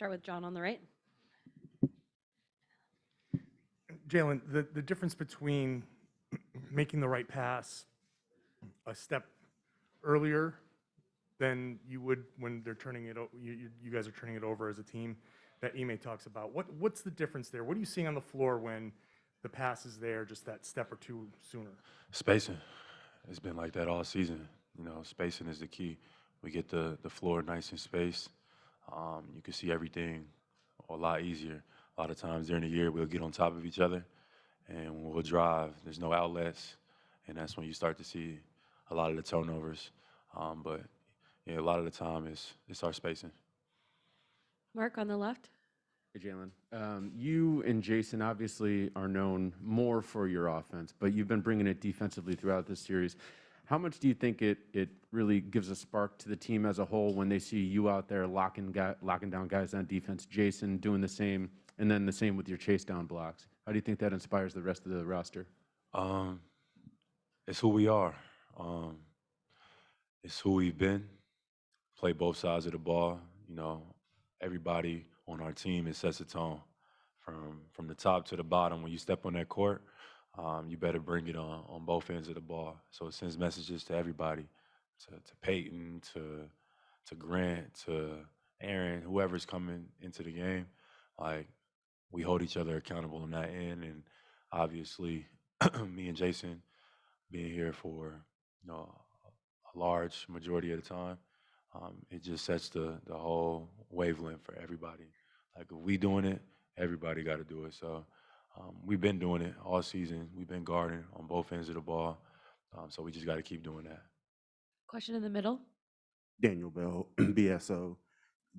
start with John on the right. Jaylen, the difference between making the right pass a step earlier than you would when they're turning it, you guys are turning it over as a team that Ime talks about. What's the difference there? What are you seeing on the floor when the pass is there just that step or two sooner? Spacing. It's been like that all season. You know, spacing is the key. We get the floor nice and spaced. You can see everything a lot easier. A lot of times during the year, we'll get on top of each other, and when we'll drive, there's no outlets, and that's when you start to see a lot of the turnovers. But yeah, a lot of the time it's our spacing. Mark on the left. Hey, Jaylen. You and Jason obviously are known more for your offense, but you've been bringing it defensively throughout this series. How much do you think it really gives a spark to the team as a whole when they see you out there locking down guys on defense, Jason doing the same, and then the same with your chase down blocks? How do you think that inspires the rest of the roster? Um, it's who we are. Um, it's who we've been. Play both sides of the ball. You know, everybody on our team, it sets a tone from the top to the bottom. When you step on that court, you better bring it on both ends of the ball. So it sends messages to everybody, to Peyton, to Grant, to Aaron, whoever's coming into the game. Like, we hold each other accountable on that end, and obviously, me and Jason being here for a large majority of the time, it just sets the whole wavelength for everybody. Like, if we doing it, everybody got to do it. So we've been doing it all season. We've been guarding on both ends of the ball. So we just got to keep doing that. Question in the middle. Daniel Bell, BSO.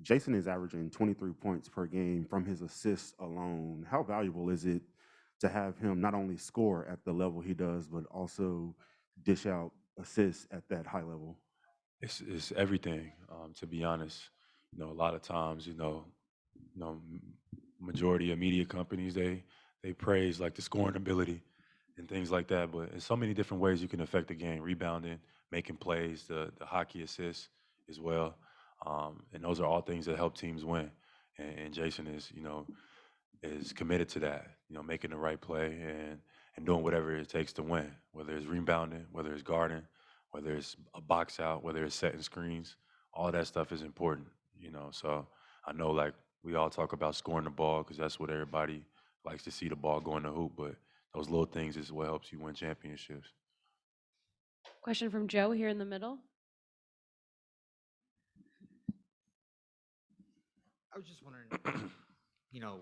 Jason is averaging 23 points per game from his assists alone. How valuable is it to have him not only score at the level he does, but also dish out assists at that high level? It's everything. To be honest, a lot of times, majority of media companies they praise like the scoring ability and things like that. But in so many different ways you can affect the game: rebounding, making plays, the hockey assists as well. And those are all things that help teams win. And Jason is committed to that. Making the right play and doing whatever it takes to win. Whether it's rebounding, whether it's guarding, whether it's a box out, whether it's setting screens, all that stuff is important, So I know, like, we all talk about scoring the ball because that's what everybody likes to see, the ball go in the hoop, but those little things is what helps you win championships. Question from Joe here in the middle. I was just wondering, you know,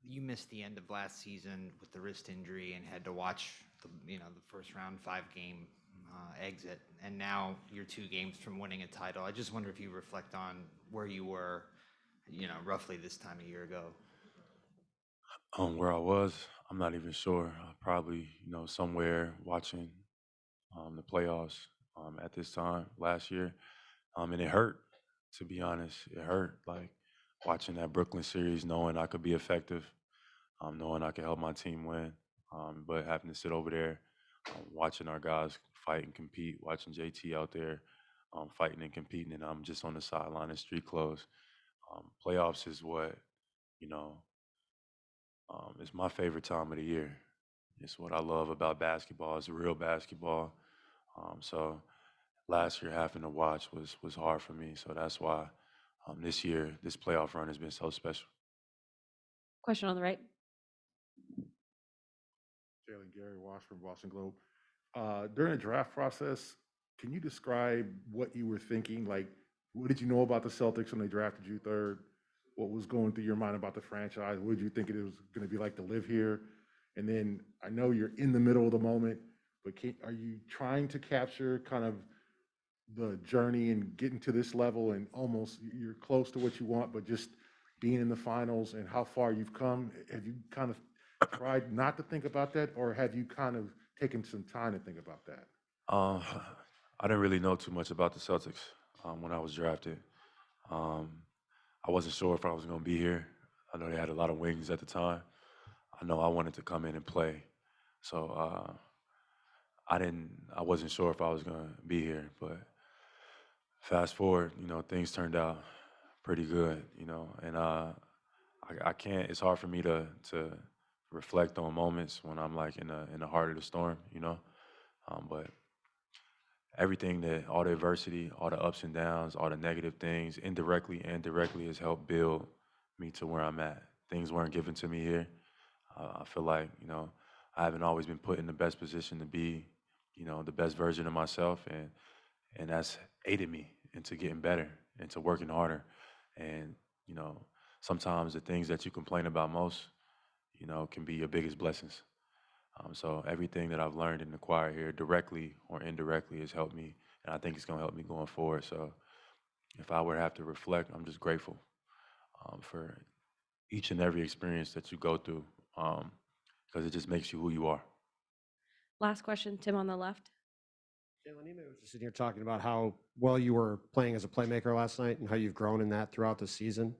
you missed the end of last season with the wrist injury and had to watch the first round 5-game exit, and now you're 2 games from winning a title. I just wonder if you reflect on where you were, roughly this time a year ago. Where I was, I'm not even sure. Probably, somewhere watching the playoffs at this time last year. And it hurt, to be honest. It hurt, like, watching that Brooklyn series, knowing I could be effective, knowing I could help my team win, but having to sit over there, watching our guys fight and compete, watching JT out there fighting and competing, and I'm just on the sideline in street clothes. Playoffs is what, you know, it's my favorite time of the year. It's what I love about basketball. It's real basketball. So last year having to watch was hard for me. So that's why this year, this playoff run has been so special. Question on the right. Jalen Gary Wash from Boston Globe. During the draft process, can you describe what you were thinking? Like, what did you know about the Celtics when they drafted you third? What was going through your mind about the franchise? What did you think it was going to be like to live here? And then I know you're in the middle of the moment, but are you trying to capture kind of the journey and getting to this level and almost you're close to what you want, but just being in the finals and how far you've come? Have you kind of tried not to think about that, or have you kind of taken some time to think about that? I didn't really know too much about the Celtics when I was drafted. I wasn't sure if I was going to be here. I know they had a lot of wings at the time. I know I wanted to come in and play. So I wasn't sure if I was going to be here. But fast forward, things turned out pretty good, you know, and I can't. It's hard for me to reflect on moments when I'm like in the heart of the storm, you know. But everything that all the adversity, all the ups and downs, all the negative things, indirectly and directly, has helped build me to where I'm at. Things weren't given to me here. I feel like, you know, I haven't always been put in the best position to be, you know, the best version of myself, and that's aided me into getting better, into working harder, and you know, sometimes the things that you complain about most, you know, can be your biggest blessings. So everything that I've learned and acquired here, directly or indirectly, has helped me, and I think it's going to help me going forward. So if I were to have to reflect, I'm just grateful for each and every experience that you go through, because it just makes you who you are. Last question, Tim on the left. Jaylen, Ime was just sitting here talking about how well you were playing as a playmaker last night and how you've grown in that throughout the season.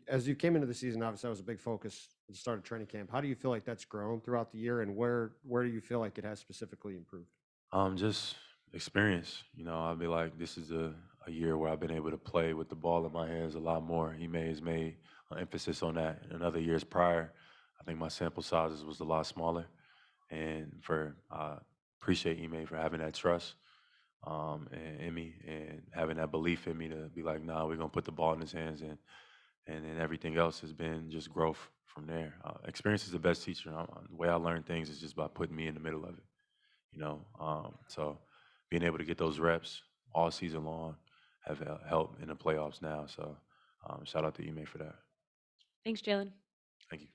As you came into the season, obviously that was a big focus at the start of training camp. How do you feel like that's grown throughout the year, and where do you feel like it has specifically improved? Just experience. You know, I'll be like, this is a year where I've been able to play with the ball in my hands a lot more. Has made an emphasis on that. In other years prior, I think my sample sizes was a lot smaller, and for appreciate Ime for having that trust and in me, and having that belief in me to be like, nah, we're gonna put the ball in his hands, and then everything else has been just growth from there. Experience is the best teacher. The way I learn things is just by putting me in the middle of it, you know. So being able to get those reps all season long have helped in the playoffs now. So shout out to Ime for that. Thanks, Jaylen. Thank you.